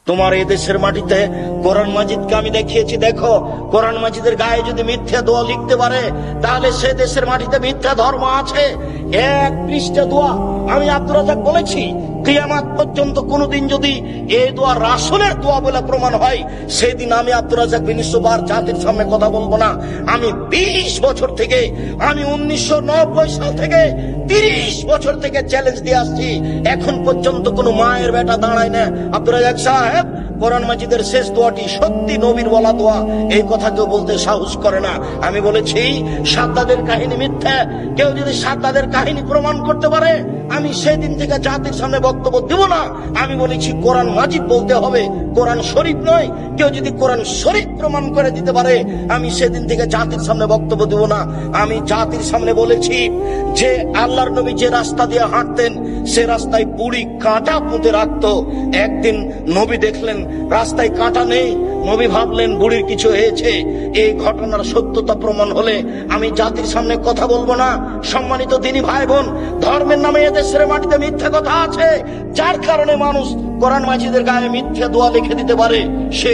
তোমার এই দেশের মাটিতে কোরআন মাজিদকে আমি দেখিয়েছি। দেখো, কোরআন মাজিদের গায়ে যদি মিথ্যা দোয়া লিখতে পারে, তাহলে সে দেশের মাটিতে মিথ্যা ধর্ম আছে। এক পৃষ্ঠা দোয়া আমি আব্দুর রাজ্জাক বলেছি, কিয়ামত পর্যন্ত কোনদিন যদি এই দোয়া রাসূলের দোয়া বলে প্রমাণ হয়, সেদিন আমি আব্দুর রাজ্জাক বিন ইউসুফ আর জাতির সামনে কথা বলবো না। আমি 20 বছর থেকে, আমি 1990 সাল থেকে 30 বছর থেকে চ্যালেঞ্জ দিয়ে আসছি, এখন পর্যন্ত কোন মায়ের বেটা দাঁড়ায় না। আব্দুর রাজ্জাক সাহেব, কোরআন মাজিদের শেষ দোয়াটি সত্যি নবীর বলা দোয়া, এই কথা কেউ বলতে সাহস করে না। আমি বলেছি সাদ্দাদের কাহিনী মিথ্যা। কেউ যদি সাদ্দাদের কাহিনী প্রমাণ করতে পারে, আমি সেদিন থেকে জাতির সামনে বক্তব্য দেব না। আমি বলেছি কোরআন মাজিদ বলতে হবে, কোরআন শরীফ নয়। কেউ যদি কোরআন শরীফ প্রমাণ করে দিতে পারে, আমি সেদিন থেকে জাতির সামনে বক্তব্য দেব না। আমি জাতির সামনে বলেছি যে আল্লাহর নবী যে রাস্তা দিয়ে হাঁটতেন, সে রাস্তায় বুড়ি কাঁটা পুঁতে রাখতো। একদিন নবী দেখলেন রাস্তায় কাঁটা নেই, নবী ভাবলেন বুড়ির কিছু হয়েছে। এই ঘটনার সত্যতা প্রমাণ হলে আমি জাতির সামনে কথা বলবো না। সম্মানিত দিনী ভাই বোন, ধর্মের নামে এদেশের মাটিতে মিথ্যা কথা আছে, যার কারণে মানুষ কোরআন মাজিদের গায়ে মিথ্যা দোয়া লিখে দিতে পারে। সে